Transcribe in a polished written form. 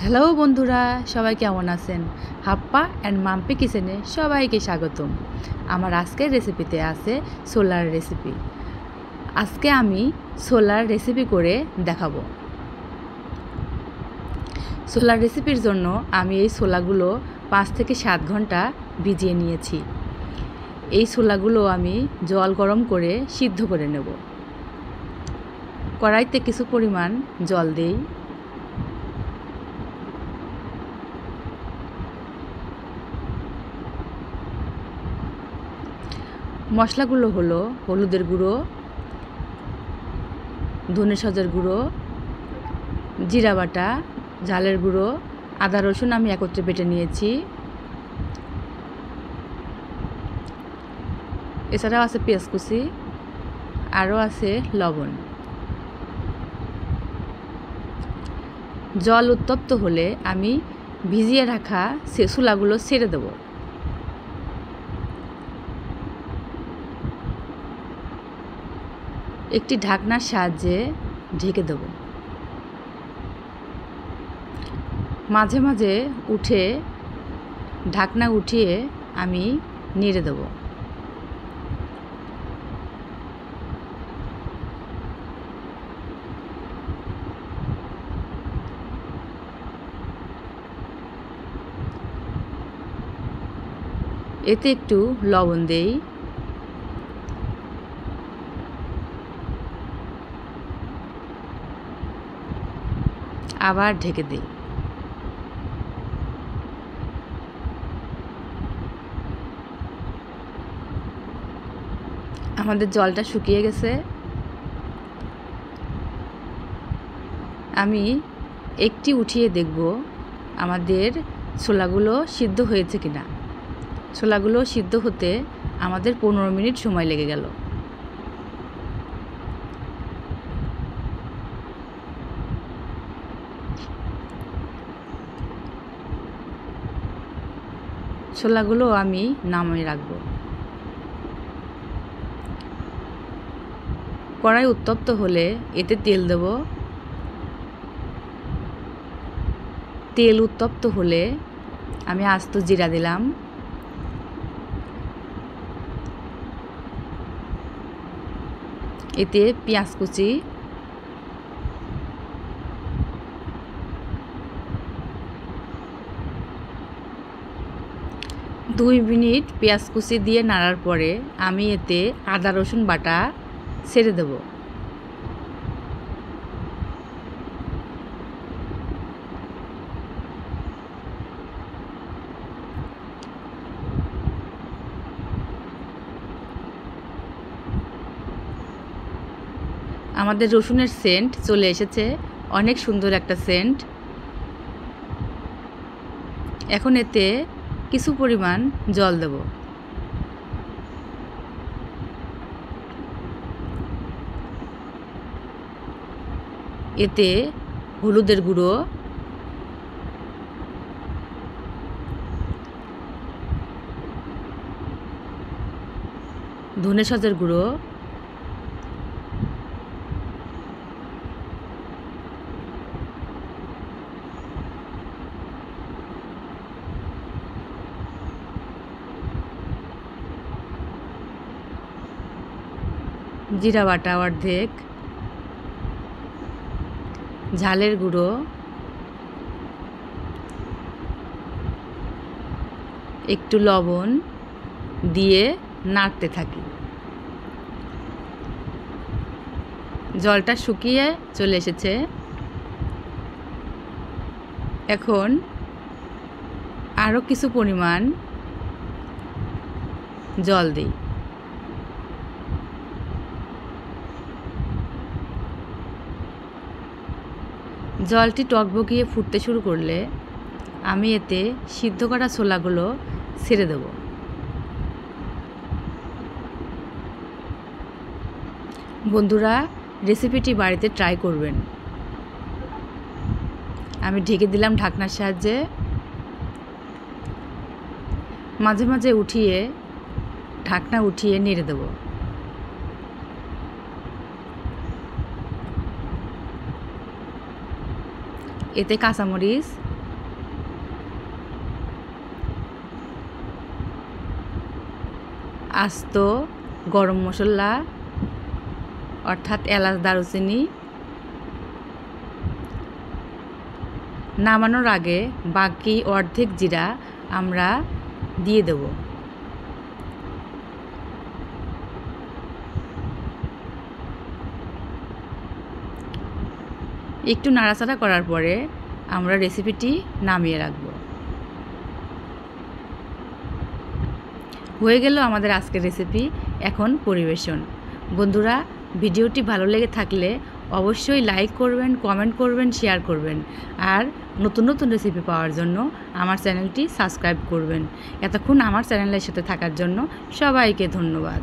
Hello বন্ধুরা, সবাই কেমন আছেন? হাপ্পা অ্যান্ড মাম্পি কিচেনে সবাইকে স্বাগতম। আমার আজকের রেসিপিতে আছে ছোলার রেসিপি। আজকে আমি ছোলার রেসিপি করে দেখাবো। ছোলার রেসিপির জন্য আমি এই ছোলাগুলো 5 থেকে 7 ঘন্টা ভিজিয়ে নিয়েছি। এই ছোলাগুলো আমি জল গরম করে সিদ্ধ করে নেব। কড়াইতে কিছু পরিমাণ জল দেই। মশলাগুলো হলো হলুদের গুঁড়ো, ধনে সজের গুঁড়ো, জিরা বাটা, ঝালের গুঁড়ো, আদা রসুন আমি একত্রে বেটে নিয়েছি। এছাড়াও আছে পেঁয়াজ কুচি, আরও আছে লবণ। জল উত্তপ্ত হলে আমি ভিজিয়ে রাখা ছোলাগুলো ছেড়ে দেব। একটি ঢাকনার সাহায্যে ঢেকে দেব। মাঝে মাঝে উঠে ঢাকনা উঠিয়ে আমি নেড়ে দেব। এতে একটু লবণ দেই। আবার ঢেকে দিই। আমাদের জলটা শুকিয়ে গেছে। আমি একটি উঠিয়ে দেখব আমাদের ছোলাগুলো সিদ্ধ হয়েছে কিনা। ছোলাগুলো সিদ্ধ হতে আমাদের 15 মিনিট সময় লেগে গেল। ছোলাগুলো আমি নামিয়ে রাখব। কড়াই উত্তপ্ত হলে এতে তেল দেব। তেল উত্তপ্ত হলে আমি আস্ত জিরা দিলাম। এতে পেঁয়াজ কুচি, দুই মিনিট পেঁয়াজ কুচি দিয়ে নাড়ার পরে আমি এতে আদা রসুন বাটা ছেড়ে দেব। আমাদের রসুনের সেন্ট চলে এসেছে, অনেক সুন্দর একটা সেন্ট। এখন এতে কিছু পরিমাণ জল দেব। এতে হলুদের গুঁড়ো, ধনে সজের গুঁড়ো, জিরা বাটা অর্ধেক, ঝালের গুঁড়ো, একটু লবণ দিয়ে নাড়তে থাকি। জলটা শুকিয়ে চলে এসেছে। এখন আরও কিছু পরিমাণ জল দিই। জলটি টকবগিয়ে ফুটতে শুরু করলে আমি এতে সিদ্ধ করা ছোলাগুলো ছেড়ে দেব। বন্ধুরা, রেসিপিটি বাড়িতে ট্রাই করবেন। আমি ঢেকে দিলাম ঢাকনার সাহায্যে। মাঝে মাঝে উঠিয়ে ঢাকনা উঠিয়ে নেড়ে দেব। এতে কাঁচামরিচ, আস্ত গরম মশলা অর্থাৎ এলাচ দারুচিনি। নামানোর আগে বাকি অর্ধেক জিরা আমরা দিয়ে দেব। একটু নাড়াচাড়া করার পরে আমরা রেসিপিটি নামিয়ে রাখব। হয়ে গেল আমাদের আজকের রেসিপি। এখন পরিবেশন। বন্ধুরা, ভিডিওটি ভালো লেগে থাকলে অবশ্যই লাইক করবেন, কমেন্ট করবেন, শেয়ার করবেন। আর নতুন নতুন রেসিপি পাওয়ার জন্য আমার চ্যানেলটি সাবস্ক্রাইব করবেন। এতক্ষণ আমার চ্যানেলের সাথে থাকার জন্য সবাইকে ধন্যবাদ।